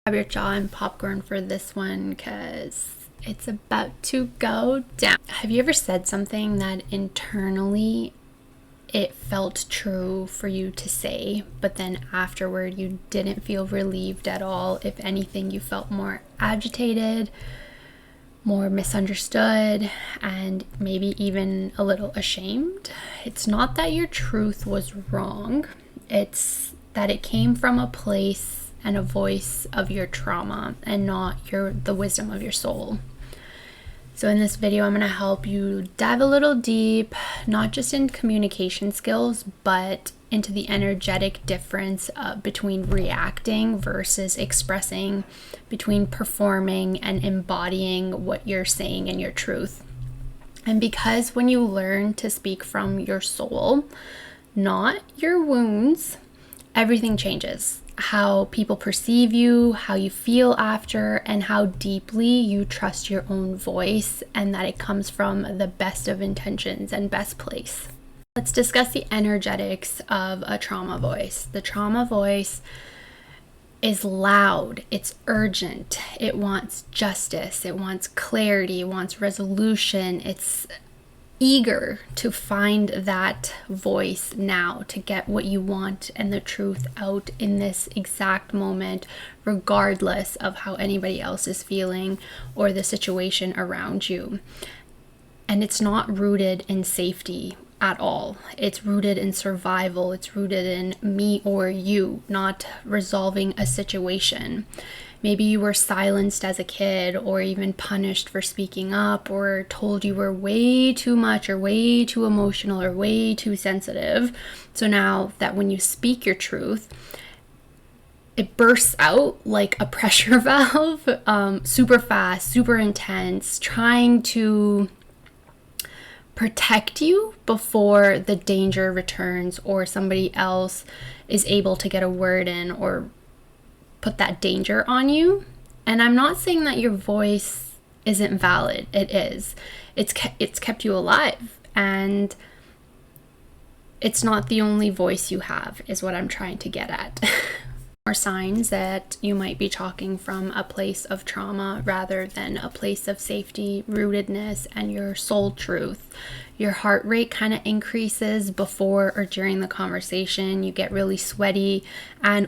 Grab your jaw and popcorn for this one because it's about to go down. Have you ever said something that internally it felt true for you to say, but then afterward you didn't feel relieved at all? If anything, you felt more agitated, more misunderstood, and maybe even a little ashamed. It's not that your truth was wrong, it's that it came from a place and a voice of your trauma and not the wisdom of your soul. So in this video, I'm going to help you dive a little deep, not just in communication skills, but into the energetic difference between reacting versus expressing, between performing and embodying what you're saying and your truth. And because when you learn to speak from your soul, not your wounds, everything changes. How people perceive you, how you feel after, and how deeply you trust your own voice and that it comes from the best of intentions and best place. Let's discuss the energetics of a trauma voice. The trauma voice is loud, it's urgent, it wants justice, it wants clarity, it wants resolution, it's eager to find that voice now to get what you want and the truth out in this exact moment, regardless of how anybody else is feeling or the situation around you. And it's not rooted in safety at all. It's rooted in survival. It's rooted in me or you, not resolving a situation. Maybe you were silenced as a kid or even punished for speaking up or told you were way too much or way too emotional or way too sensitive. So now that when you speak your truth, it bursts out like a pressure valve, super fast, super intense, trying to protect you before the danger returns or somebody else is able to get a word in or put that danger on you. And I'm not saying that your voice isn't valid. It is. It's kept you alive, and it's not the only voice you have, is what I'm trying to get at. More signs that you might be talking from a place of trauma rather than a place of safety, rootedness, and your soul truth. Your heart rate kind of increases before or during the conversation. You get really sweaty,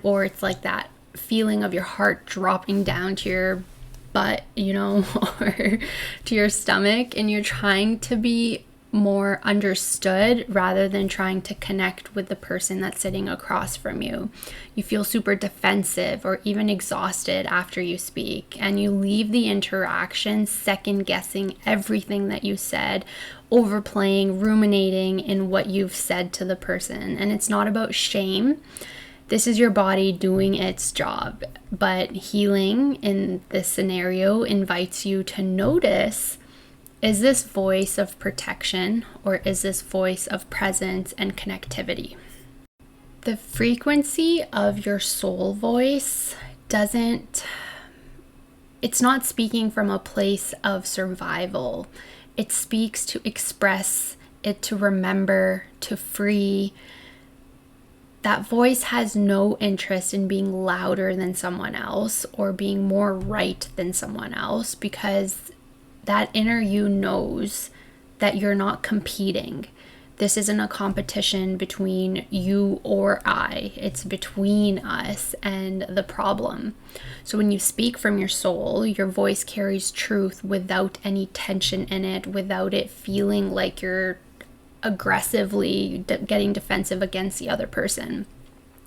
or it's like that feeling of your heart dropping down to your butt, or to your stomach, and you're trying to be more understood rather than trying to connect with the person that's sitting across from you. You feel super defensive or even exhausted after you speak, and you leave the interaction second guessing everything that you said, overplaying, ruminating in what you've said to the person. And it's not about shame. This is your body doing its job, but healing in this scenario invites you to notice, is this voice of protection or is this voice of presence and connectivity? The frequency of your soul voice it's not speaking from a place of survival. It speaks to express, it to remember, to free. That voice has no interest in being louder than someone else or being more right than someone else, because that inner you knows that you're not competing. This isn't a competition between you or I. It's between us and the problem. So when you speak from your soul, your voice carries truth without any tension in it, without it feeling like you're aggressively getting defensive against the other person.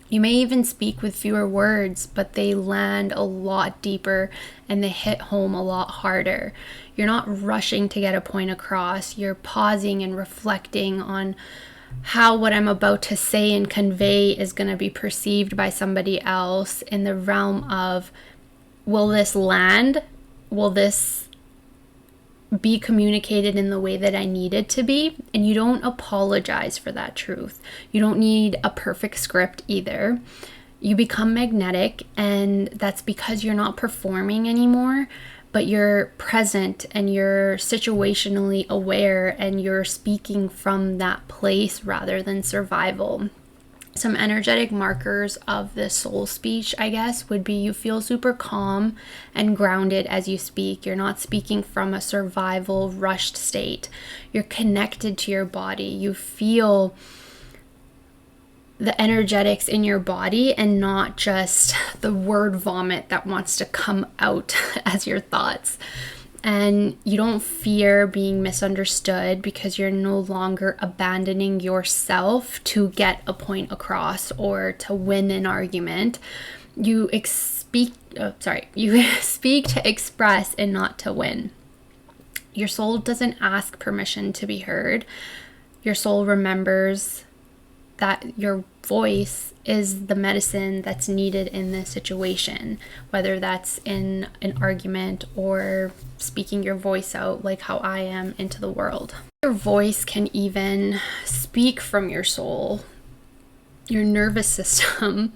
You may even speak with fewer words, but they land a lot deeper and they hit home a lot harder. You're not rushing to get a point across. You're pausing and reflecting on how what I'm about to say and convey is going to be perceived by somebody else, in the realm of, will this land? Will this be communicated in the way that I need it to be? And you don't apologize for that truth. You don't need a perfect script either. You become magnetic, and that's because you're not performing anymore, but you're present and you're situationally aware and you're speaking from that place rather than survival. Some energetic markers of the soul speech, I guess, would be you feel super calm and grounded as you speak. You're not speaking from a survival, rushed state. You're connected to your body. You feel the energetics in your body and not just the word vomit that wants to come out as your thoughts. And you don't fear being misunderstood because you're no longer abandoning yourself to get a point across or to win an argument. You speak to express and not to win. Your soul doesn't ask permission to be heard. Your soul remembers that your voice is the medicine that's needed in this situation, whether that's in an argument or speaking your voice out like how I am into the world. Your voice can even speak from your soul. Your nervous system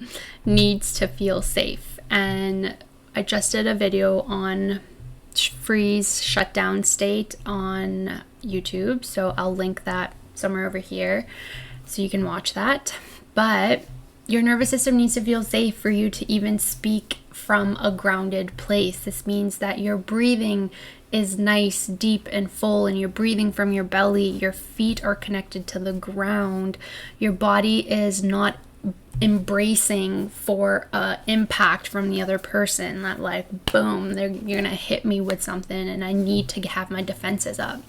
needs to feel safe. And I just did a video on freeze shutdown state on YouTube, so I'll link that somewhere over here so you can watch that. But your nervous system needs to feel safe for you to even speak from a grounded place. This means that your breathing is nice, deep, and full, and you're breathing from your belly. Your feet are connected to the ground. Your body is not embracing for impact from the other person, that like, boom, you're gonna hit me with something and I need to have my defenses up.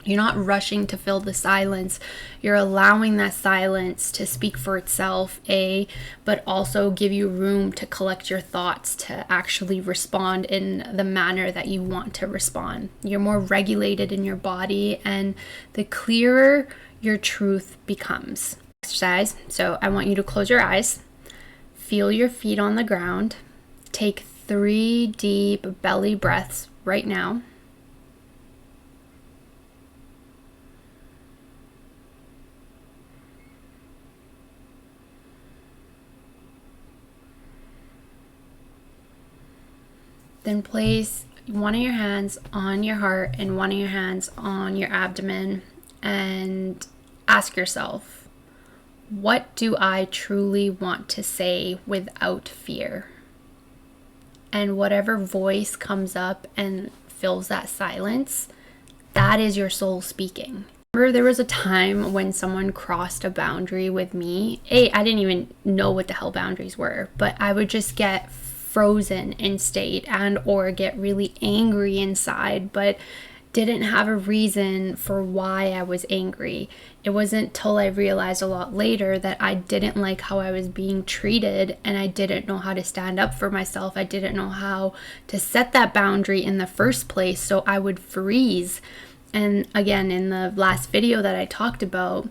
You're not rushing to fill the silence. You're allowing that silence to speak for itself, but also give you room to collect your thoughts to actually respond in the manner that you want to respond. You're more regulated in your body, and the clearer your truth becomes. Exercise. So I want you to close your eyes, feel your feet on the ground, take 3 deep belly breaths right now. Then place one of your hands on your heart and one of your hands on your abdomen and ask yourself, what do I truly want to say without fear? And whatever voice comes up and fills that silence, that is your soul speaking. Remember, there was a time when someone crossed a boundary with me. I didn't even know what the hell boundaries were, but I would just get frozen in state and or get really angry inside, but didn't have a reason for why I was angry. It wasn't till I realized a lot later that I didn't like how I was being treated, and I didn't know how to stand up for myself. I didn't know how to set that boundary in the first place, so I would freeze. And again, in the last video that I talked about,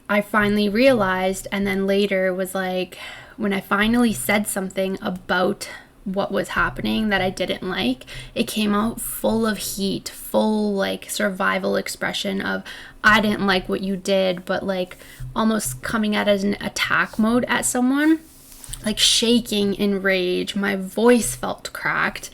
I finally realized, and then later was like, when I finally said something about what was happening that I didn't like, it came out full of heat, full like survival expression of, I didn't like what you did, but like almost coming out as an attack mode at someone, like shaking in rage. My voice felt cracked.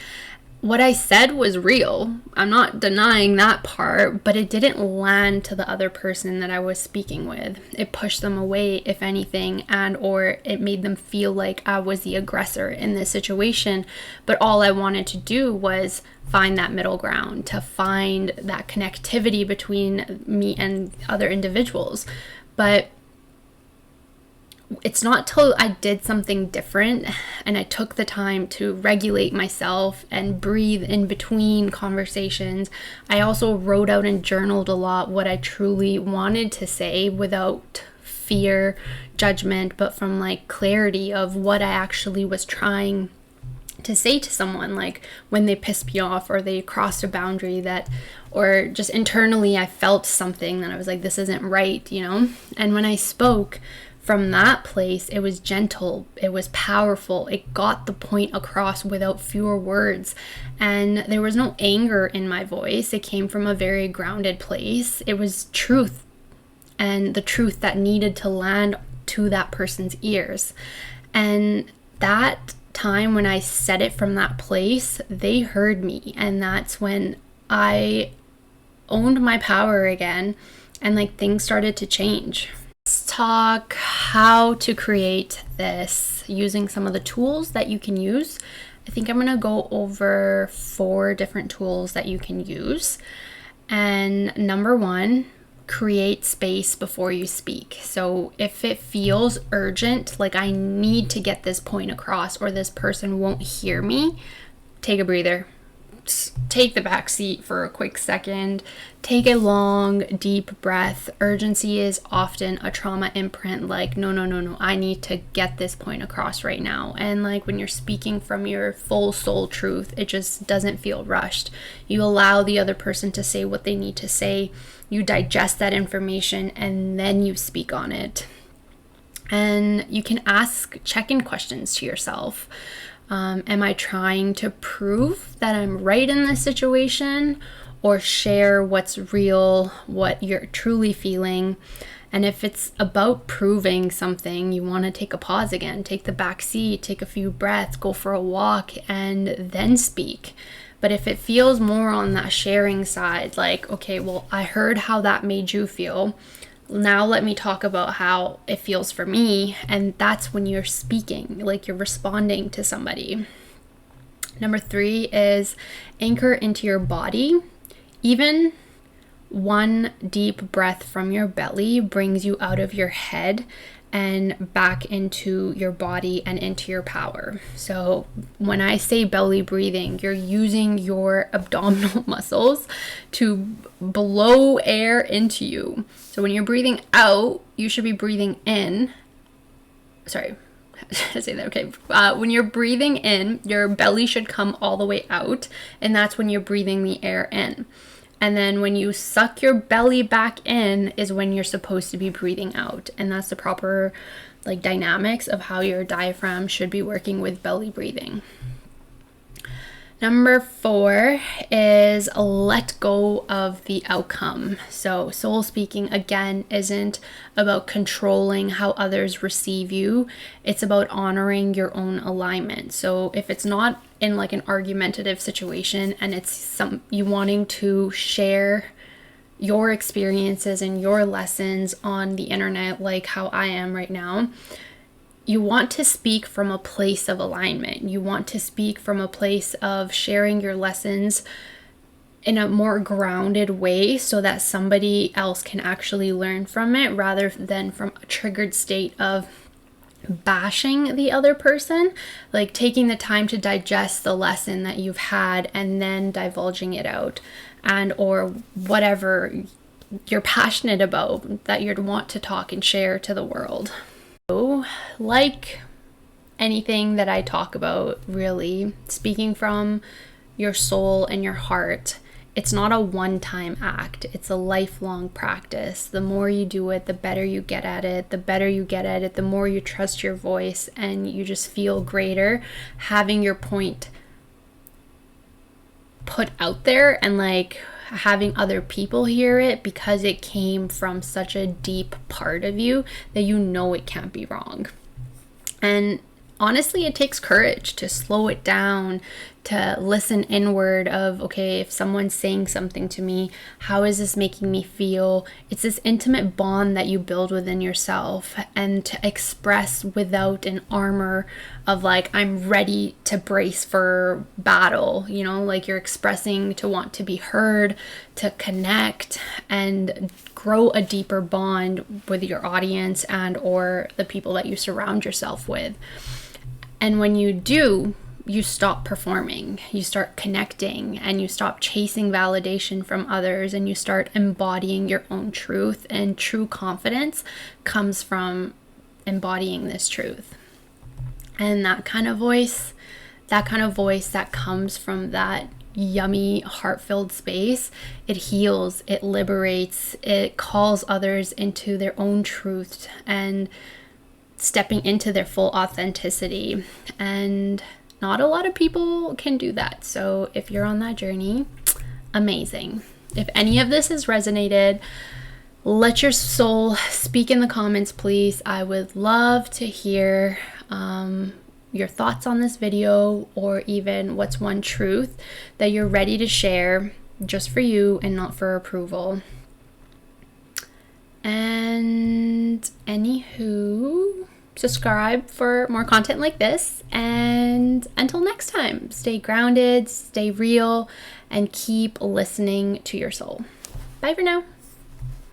What I said was real. I'm not denying that part, but it didn't land to the other person that I was speaking with. It pushed them away, if anything, and or it made them feel like I was the aggressor in this situation. But all I wanted to do was find that middle ground, to find that connectivity between me and other individuals. But it's not till I did something different and I took the time to regulate myself and breathe in between conversations. I also wrote out and journaled a lot what I truly wanted to say without fear, judgment, but from like clarity of what I actually was trying to say to someone, like when they pissed me off or they crossed a boundary that, or just internally I felt something that I was like, this isn't right, you know? And when I spoke from that place, it was gentle, it was powerful, it got the point across without fewer words, and there was no anger in my voice. It came from a very grounded place. It was truth, and the truth that needed to land to that person's ears. And that time when I said it from that place, they heard me, and that's when I owned my power again, and like things started to change. talk how to create this using some of the tools that you can use. I think I'm going to go over 4 different tools that you can use. And number 1, create space before you speak. So if it feels urgent, like I need to get this point across or this person won't hear me, take a breather. Take the back seat for a quick second. Take a long, deep breath. Urgency is often a trauma imprint, like, no, I need to get this point across right now. And like when you're speaking from your full soul truth, it just doesn't feel rushed. You allow the other person to say what they need to say. You digest that information and then you speak on it. And you can ask check-in questions to yourself. Am I trying to prove that I'm right in this situation, or share what's real, what you're truly feeling? And if it's about proving something, you want to take a pause again, take the back seat, take a few breaths, go for a walk, and then speak. But if it feels more on that sharing side, like, okay, well, I heard how that made you feel. Now let me talk about how it feels for me. And that's when you're speaking, like you're responding to somebody. Number 3 is anchor into your body. Even one deep breath from your belly brings you out of your head and back into your body and into your power. So when I say belly breathing, you're using your abdominal muscles to blow air into you. So when you're breathing out, you should be breathing in. Sorry, I say that, okay. When you're breathing in, your belly should come all the way out, and that's when you're breathing the air in. And then when you suck your belly back in is when you're supposed to be breathing out. And that's the proper like dynamics of how your diaphragm should be working with belly breathing. Number 4 is let go of the outcome. So soul speaking, again, isn't about controlling how others receive you. It's about honoring your own alignment. So if it's not in like an argumentative situation and it's you wanting to share your experiences and your lessons on the internet, like how I am right now, you want to speak from a place of alignment. You want to speak from a place of sharing your lessons in a more grounded way so that somebody else can actually learn from it, rather than from a triggered state of bashing the other person, like taking the time to digest the lesson that you've had and then divulging it out, and or whatever you're passionate about that you'd want to talk and share to the world. So, like anything that I talk about, really, speaking from your soul and your heart, it's not a one-time act. It's a lifelong practice. The more you do it, the better you get at it. The better you get at it, the more you trust your voice and you just feel greater having your point put out there and like having other people hear it, because it came from such a deep part of you that you know it can't be wrong. And honestly, it takes courage to slow it down, to listen inward of, okay, if someone's saying something to me, how is this making me feel? It's this intimate bond that you build within yourself, and to express without an armor of like, I'm ready to brace for battle, you know, like you're expressing to want to be heard, to connect and grow a deeper bond with your audience and or the people that you surround yourself with. And when you do, you stop performing, you start connecting, and you stop chasing validation from others, and you start embodying your own truth. And true confidence comes from embodying this truth. And that kind of voice that comes from that yummy, heart-filled space, it heals, it liberates, it calls others into their own truth and stepping into their full authenticity. And not a lot of people can do that. So if you're on that journey, amazing. If any of this has resonated, let your soul speak in the comments, please. I would love to hear your thoughts on this video, or even what's one truth that you're ready to share just for you and not for approval. And And anywho, subscribe for more content like this. And until next time, stay grounded, stay real, and keep listening to your soul. Bye for now.